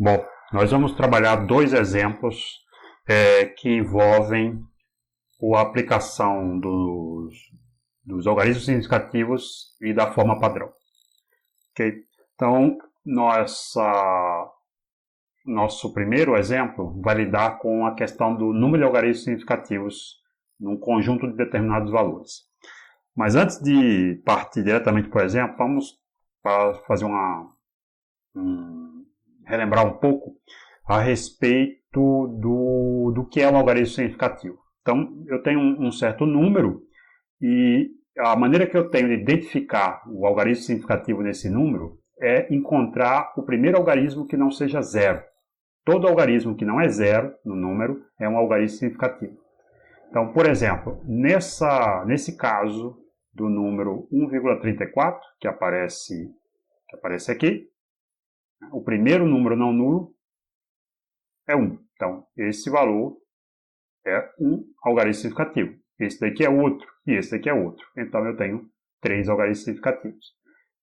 Bom, nós vamos trabalhar dois exemplos que envolvem a aplicação dos algarismos significativos e da forma padrão. Okay? Então, nosso primeiro exemplo vai lidar com a questão do número de algarismos significativos num conjunto de determinados valores. Mas antes de partir diretamente para o exemplo, vamos fazer relembrar um pouco a respeito do que é um algarismo significativo. Então, eu tenho um certo número e a maneira que eu tenho de identificar o algarismo significativo nesse número é encontrar o primeiro algarismo que não seja zero. Todo algarismo que não é zero no número é um algarismo significativo. Então, por exemplo, nesse caso do número 1,34, que aparece aqui, o primeiro número não nulo é 1. Então, esse valor é um algarismo significativo. Esse daqui é outro e esse daqui é outro. Então, eu tenho 3 algarismos significativos.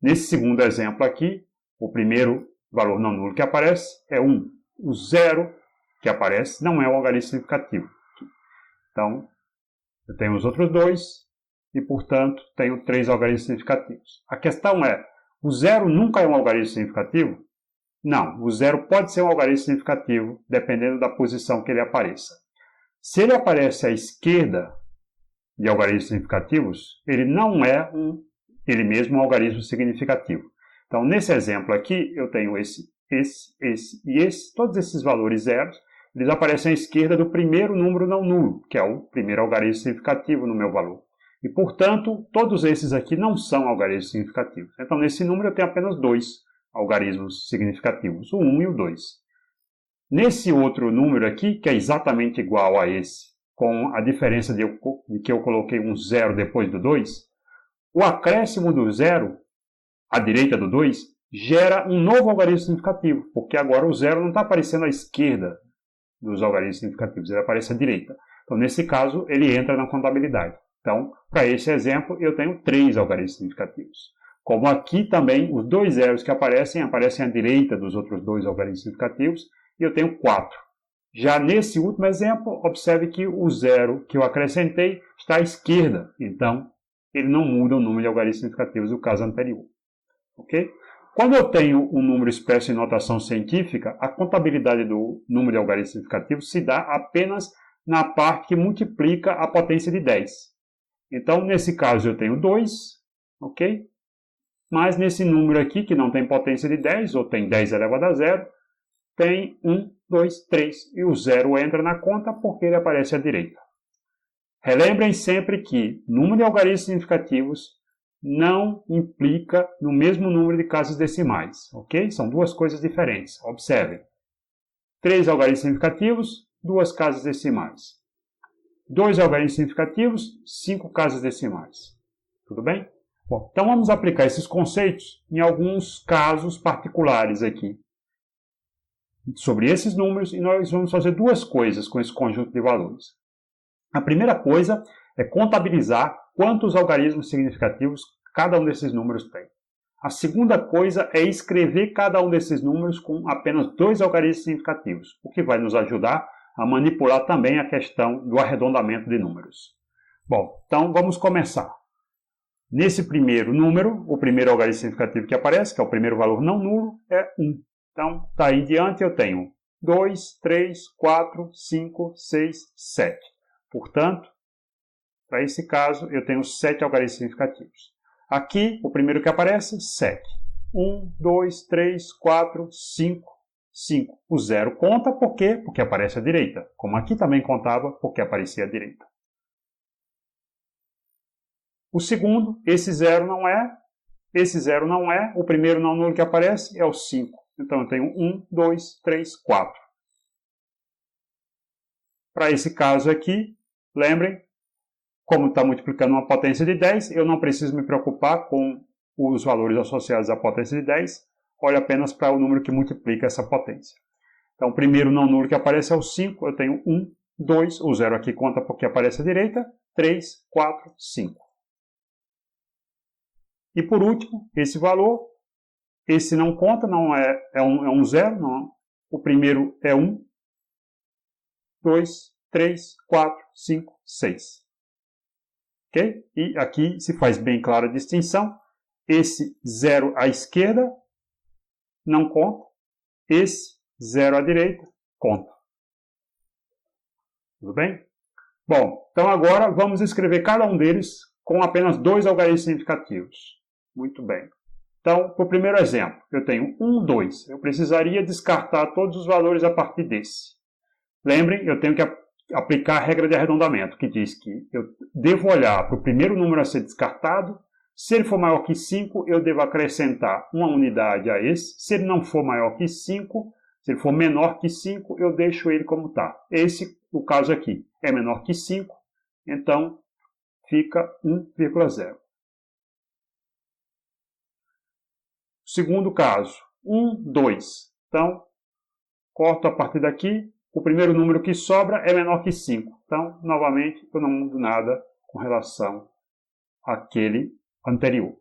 Nesse segundo exemplo aqui, o primeiro valor não nulo que aparece é 1. O 0 que aparece não é um algarismo significativo. Então, eu tenho os outros dois e, portanto, tenho 3 algarismos significativos. A questão é, o 0 nunca é um algarismo significativo? Não, o 0 pode ser um algarismo significativo, dependendo da posição que ele apareça. Se ele aparece à esquerda de algarismos significativos, ele não é ele mesmo um algarismo significativo. Então, nesse exemplo aqui, eu tenho esse e esse. Todos esses valores zeros, eles aparecem à esquerda do primeiro número não nulo, que é o primeiro algarismo significativo no meu valor. E, portanto, todos esses aqui não são algarismos significativos. Então, nesse número eu tenho apenas 2 algarismos significativos, o 1 e o 2. Nesse outro número aqui, que é exatamente igual a esse, com a diferença de que eu coloquei um 0 depois do 2, o acréscimo do 0, à direita do 2, gera um novo algarismo significativo, porque agora o 0 não está aparecendo à esquerda dos algarismos significativos, ele aparece à direita. Então, nesse caso, ele entra na contabilidade. Então, para esse exemplo, eu tenho 3 algarismos significativos. Como aqui também, os 2 zeros que aparecem à direita dos outros 2 algarismos significativos, e eu tenho 4. Já nesse último exemplo, observe que o 0 que eu acrescentei está à esquerda. Então, ele não muda o número de algarismos significativos do caso anterior. Ok? Quando eu tenho um número expresso em notação científica, a contabilidade do número de algarismos significativos se dá apenas na parte que multiplica a potência de 10. Então, nesse caso, eu tenho 2, ok? Mas nesse número aqui, que não tem potência de 10, ou tem 10 elevado a 0, tem 1, 2, 3. E o 0 entra na conta porque ele aparece à direita. Relembrem sempre que número de algarismos significativos não implica no mesmo número de casas decimais, ok? São duas coisas diferentes. Observem. 3 algarismos significativos, 2 casas decimais. 2 algarismos significativos, 5 casas decimais. Tudo bem? Bom, então vamos aplicar esses conceitos em alguns casos particulares aqui sobre esses números, e nós vamos fazer 2 coisas com esse conjunto de valores. A primeira coisa é contabilizar quantos algarismos significativos cada um desses números tem. A segunda coisa é escrever cada um desses números com apenas 2 algarismos significativos, o que vai nos ajudar a manipular também a questão do arredondamento de números. Bom, então vamos começar. Nesse primeiro número, o primeiro algarismo significativo que aparece, que é o primeiro valor não nulo, é 1. Então, daí em diante eu tenho 2, 3, 4, 5, 6, 7. Portanto, para esse caso, eu tenho 7 algarismos significativos. Aqui, o primeiro que aparece, 7. 1, 2, 3, 4, 5, 5. O 0 conta, por quê? Porque aparece à direita. Como aqui também contava, porque aparecia à direita. O segundo, esse 0 não é. O primeiro não nulo que aparece é o 5. Então, eu tenho 1, 2, 3, 4. Para esse caso aqui, lembrem, como está multiplicando uma potência de 10, eu não preciso me preocupar com os valores associados à potência de 10. Olho apenas para o número que multiplica essa potência. Então, o primeiro não nulo que aparece é o 5. Eu tenho 1, 2, o 0 aqui conta porque aparece à direita, 3, 4, 5. E por último, esse valor, esse não conta, não é um zero, não. O primeiro é 1, 2, 3, 4, 5, 6. Ok? E aqui se faz bem clara a distinção. Esse 0 à esquerda não conta. Esse 0 à direita conta. Tudo bem? Bom, então agora vamos escrever cada um deles com apenas 2 algarismos significativos. Muito bem. Então, para o primeiro exemplo, eu tenho 1, 2. Eu precisaria descartar todos os valores a partir desse. Lembrem, eu tenho que aplicar a regra de arredondamento, que diz que eu devo olhar para o primeiro número a ser descartado. Se ele for maior que 5, eu devo acrescentar uma unidade a esse. Se ele não for maior que 5, se ele for menor que 5, eu deixo ele como está. Esse, o caso aqui, é menor que 5, então fica 1,0. Segundo caso, 1, 2. Então, corto a partir daqui. O primeiro número que sobra é menor que 5. Então, novamente, eu não mudo nada com relação àquele anterior.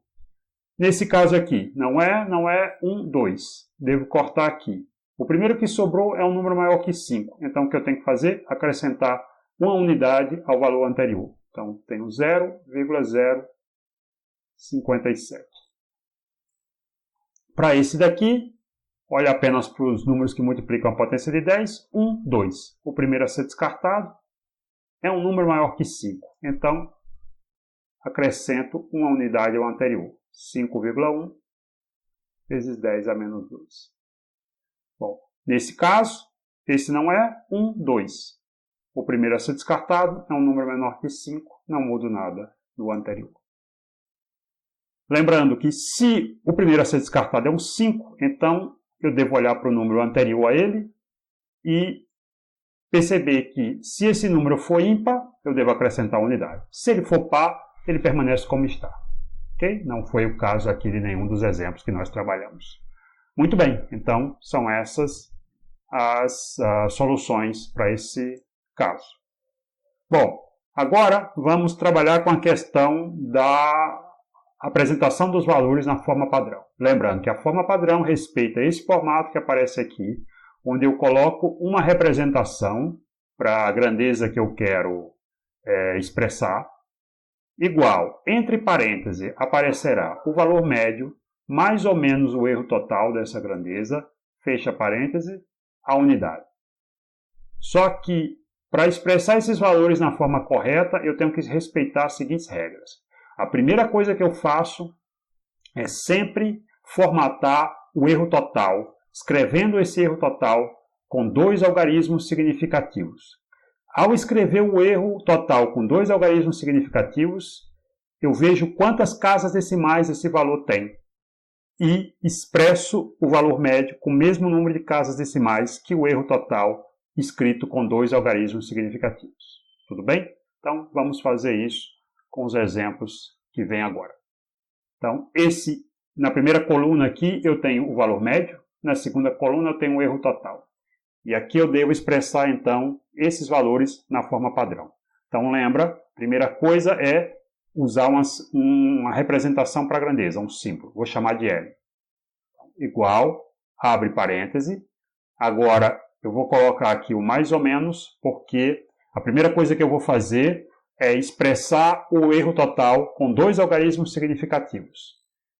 Nesse caso aqui, não é 1, 2. Devo cortar aqui. O primeiro que sobrou é um número maior que 5. Então, o que eu tenho que fazer? Acrescentar uma unidade ao valor anterior. Então, tenho 0,057. Para esse daqui, olha apenas para os números que multiplicam a potência de 10. 1, 2. O primeiro a ser descartado é um número maior que 5. Então, acrescento uma unidade ao anterior. 5,1 vezes 10 a menos 2. Bom, nesse caso, esse não é 1, 2. O primeiro a ser descartado é um número menor que 5. Não mudo nada do anterior. Lembrando que se o primeiro a ser descartado é um 5, então eu devo olhar para o número anterior a ele e perceber que se esse número for ímpar, eu devo acrescentar uma unidade. Se ele for par, ele permanece como está. Okay? Não foi o caso aqui de nenhum dos exemplos que nós trabalhamos. Muito bem, então são essas as soluções para esse caso. Bom, agora vamos trabalhar com a questão da apresentação dos valores na forma padrão. Lembrando que a forma padrão respeita esse formato que aparece aqui, onde eu coloco uma representação para a grandeza que eu quero expressar, igual, entre parênteses, aparecerá o valor médio, mais ou menos o erro total dessa grandeza, fecha parêntese, a unidade. Só que, para expressar esses valores na forma correta, eu tenho que respeitar as seguintes regras. A primeira coisa que eu faço é sempre formatar o erro total, escrevendo esse erro total com 2 algarismos significativos. Ao escrever o erro total com 2 algarismos significativos, eu vejo quantas casas decimais esse valor tem e expresso o valor médio com o mesmo número de casas decimais que o erro total escrito com 2 algarismos significativos. Tudo bem? Então, vamos fazer isso com os exemplos que vêm agora. Então, na primeira coluna aqui eu tenho o valor médio, na segunda coluna eu tenho o erro total. E aqui eu devo expressar, então, esses valores na forma padrão. Então, lembra, a primeira coisa é usar uma representação para a grandeza, um símbolo. Vou chamar de L. Igual, abre parêntese. Agora, eu vou colocar aqui o mais ou menos, porque a primeira coisa que eu vou fazer é expressar o erro total com 2 algarismos significativos.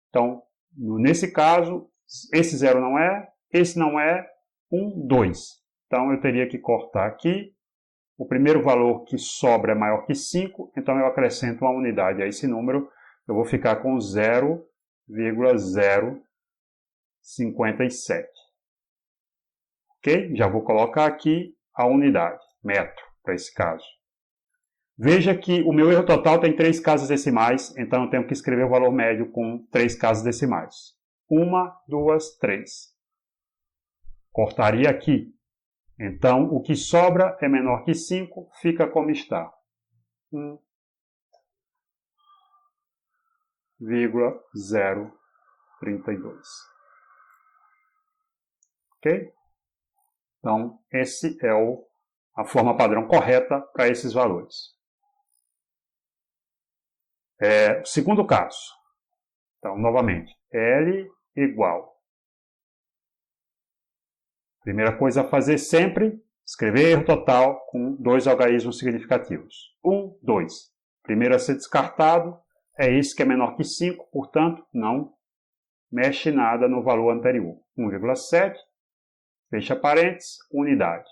Então, nesse caso, esse 0 não é, esse não é, 1, 2. Então, eu teria que cortar aqui. O primeiro valor que sobra é maior que 5, então eu acrescento uma unidade a esse número. Eu vou ficar com 0,057. Ok? Já vou colocar aqui a unidade, metro, para esse caso. Veja que o meu erro total tem 3 casas decimais, então eu tenho que escrever o valor médio com 3 casas decimais. 1, 2, 3. Cortaria aqui. Então, o que sobra é menor que 5, fica como está. 1,032. Ok? Então, esse é a forma padrão correta para esses valores. Segundo caso. Então, novamente, L igual. Primeira coisa a fazer sempre, escrever erro total com dois algarismos significativos. 1, 2. Primeiro a ser descartado é esse que é menor que 5, portanto, não mexe nada no valor anterior. 1,7, fecha parênteses, unidade.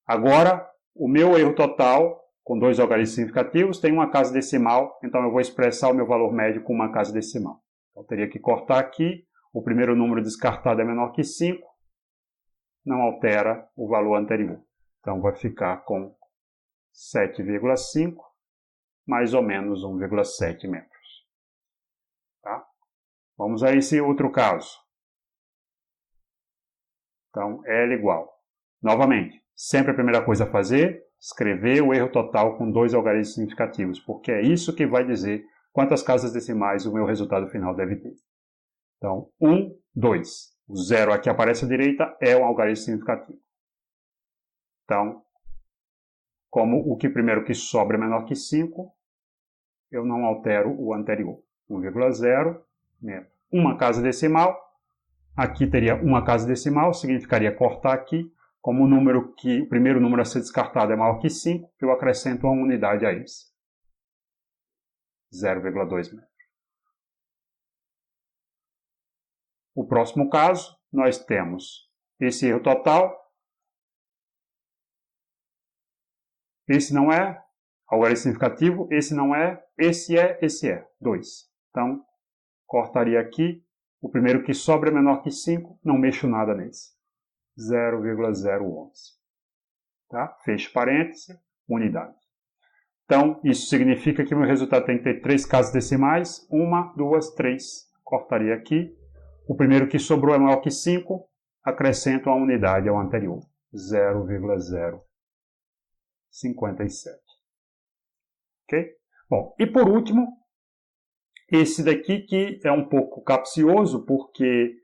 Agora, o meu erro total, com dois algarismos significativos, tem uma casa decimal, então eu vou expressar o meu valor médio com uma casa decimal. Então, eu teria que cortar aqui, o primeiro número descartado é menor que 5, não altera o valor anterior. Então, vai ficar com 7,5, mais ou menos 1,7 metros. Tá? Vamos a esse outro caso. Então, L igual. Novamente, sempre a primeira coisa a fazer, escrever o erro total com dois algarismos significativos, porque é isso que vai dizer quantas casas decimais o meu resultado final deve ter. Então, 1, 2. O zero aqui aparece à direita é um algarismo significativo. Então, como o que primeiro que sobra é menor que 5, eu não altero o anterior. 1,0 metro. Uma casa decimal. Aqui teria uma casa decimal, significaria cortar aqui. Como o primeiro número a ser descartado é maior que 5, eu acrescento uma unidade a esse. 0,2 metros. O próximo caso, nós temos esse erro total. Esse não é algarismo significativo, esse não é, esse é, 2. Então, cortaria aqui. O primeiro que sobra é menor que 5, não mexo nada nesse. 0,011. Tá? Fecho parêntese, unidade. Então, isso significa que meu resultado tem que ter 3 casas decimais. 1, 2, 3. Cortaria aqui. O primeiro que sobrou é maior que 5. Acrescento a unidade ao anterior. 0,057. Ok? Bom, e por último, esse daqui que é um pouco capcioso, porque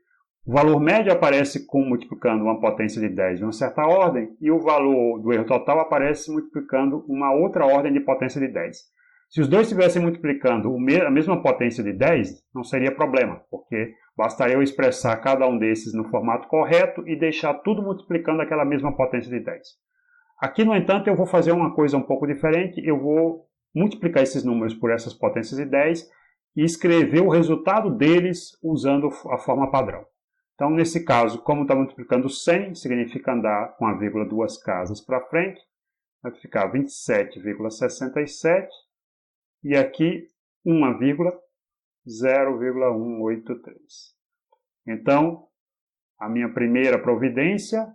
o valor médio aparece multiplicando uma potência de 10 de uma certa ordem, e o valor do erro total aparece multiplicando uma outra ordem de potência de 10. Se os dois estivessem multiplicando a mesma potência de 10, não seria problema, porque bastaria eu expressar cada um desses no formato correto e deixar tudo multiplicando aquela mesma potência de 10. Aqui, no entanto, eu vou fazer uma coisa um pouco diferente, eu vou multiplicar esses números por essas potências de 10 e escrever o resultado deles usando a forma padrão. Então, nesse caso, como está multiplicando 100, significa andar com a vírgula 2 casas para frente, vai ficar 27,67 e aqui 1,0183. Então, a minha primeira providência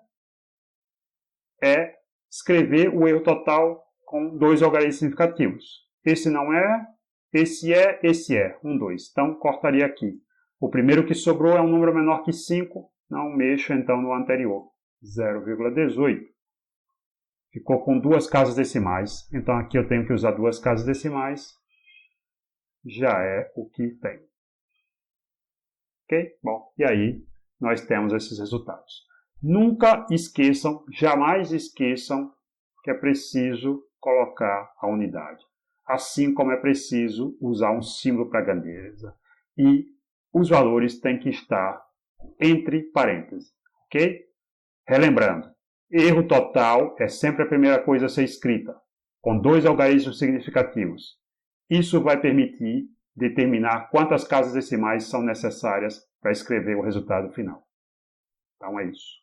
é escrever o erro total com dois algarismos significativos. Esse não é, esse é, 1, 2. Então, cortaria aqui. O primeiro que sobrou é um número menor que 5, não mexo então no anterior, 0,18. Ficou com duas casas decimais, então aqui eu tenho que usar duas casas decimais, já é o que tem. Ok? Bom, e aí nós temos esses resultados. Nunca esqueçam, jamais esqueçam que é preciso colocar a unidade. Assim como é preciso usar um símbolo para grandeza. E os valores têm que estar entre parênteses, ok? Relembrando, erro total é sempre a primeira coisa a ser escrita, com dois algarismos significativos. Isso vai permitir determinar quantas casas decimais são necessárias para escrever o resultado final. Então é isso.